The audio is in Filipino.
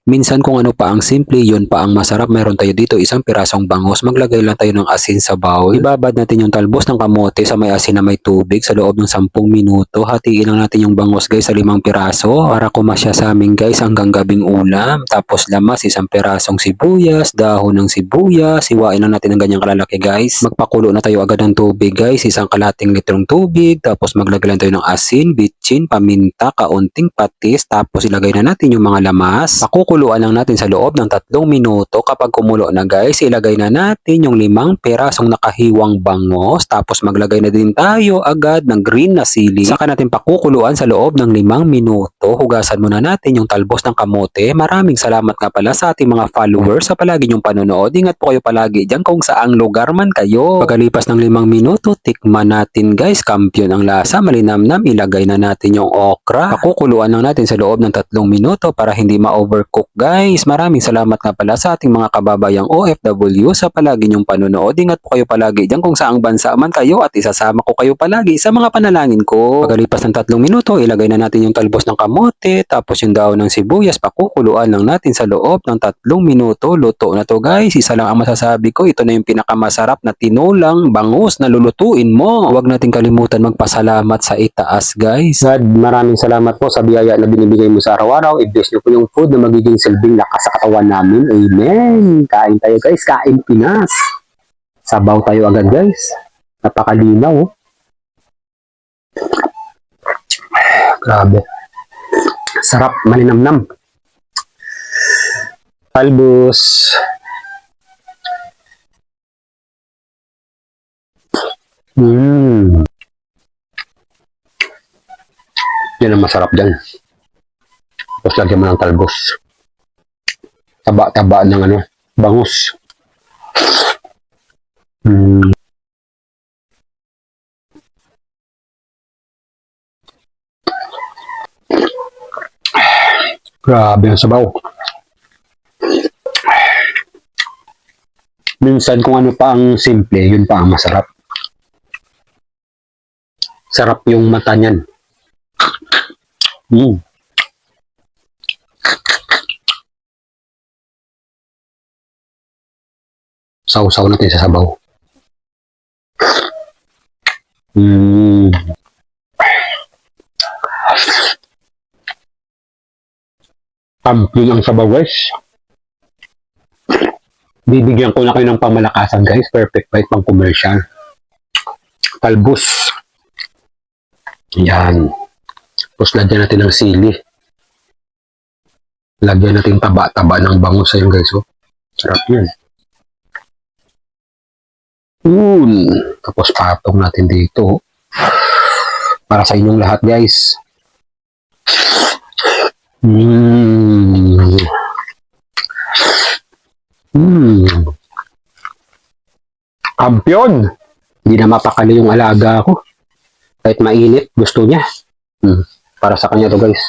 Minsan kung ano pa ang simple, yun pa ang masarap. Meron tayo dito isang pirasong bangus. Maglagay lang tayo ng asin sa bowl. Ibabad natin yung talbos ng kamote sa may asin na may tubig sa loob ng 10 minuto. Hatiin lang natin yung bangus guys sa 5 piraso para kumasya sa amin guys hanggang gabing ulam. Tapos lamas, isang pirasong sibuyas, dahon ng sibuyas. Hiwain lang natin ng ganyang kalalaki guys. Magpakulo na tayo agad ng tubig guys. Isang kalating litrong tubig. Tapos maglagay lang tayo ng asin, bitchin, paminta, kaunting patis. Tapos ilagay na natin yung mga lamas. Pakukuluan lang natin sa loob ng 3 minuto. Kapag kumulo na guys, ilagay na natin yung 5 pirasong nakahiwang bangos. Tapos maglagay na din tayo agad ng green na sili. Saka natin pakukuluan sa loob ng 5 minuto. Hugasan muna natin yung talbos ng kamote. Maraming salamat nga pala sa ating mga followers sa palagi nyong panonood. Ingat po kayo palagi dyan kung saang lugar man kayo. Pagkalipas ng 5 minuto, tikman natin guys. Kampiyon ang lasa, malinamnam. Ilagay na natin yung okra. Pakukuluan lang natin sa loob ng 3 minuto para hindi ma-overcook guys. Maraming salamat nga pala sa ating mga kababayang OFW sa palagi nyong panonood. Ingat po kayo palagi dyan kung saang bansa man kayo at isasama ko kayo palagi sa mga panalangin ko. Pagkalipas ng 3 minuto, ilagay na natin yung talbos ng kamote, tapos yung dahon ng sibuyas, pakukuluan lang natin sa loob ng 3 minuto. Luto na to guys. Isa lang ang masasabi ko, ito na yung pinakamasarap na tinulang bangus na lulutuin mo. Huwag natin kalimutan magpasalamat sa itaas guys. God, maraming salamat po sa biyaya na binibigay mo sa araw-araw. I-bless niyo po yung food na magiging silbing lakas sa katawan namin. Amen. Kain tayo guys. Kain Pinas. Sabaw tayo agad guys. Napakalinaw. Oh. Grabe. Sarap. Malinamnam. Talbos. Yan ang masarap dyan. Tapos lagyan mo ng talbos. Taba-taba ng bangus. Grabe ang sabaw. Minsan kung ano pa ang simple, yun pa ang masarap. Sarap yung mata niyan. Saw-saw natin sa sabaw. Amping ang sabaw guys. Bibigyan ko na kayo ng pamalakasan guys. Perfect bite pang commercial. Talbos. Yan. Tapos lagyan natin ng sili. Lagyan natin taba-taba ng bangus ayun guys. Oh. Sarap yan. Tapos patong natin dito. Para sa inyong lahat guys. Kampiyon! Hindi na mapakali yung alaga ko. Kahit mainit, gusto niya. Para sa kanya to guys.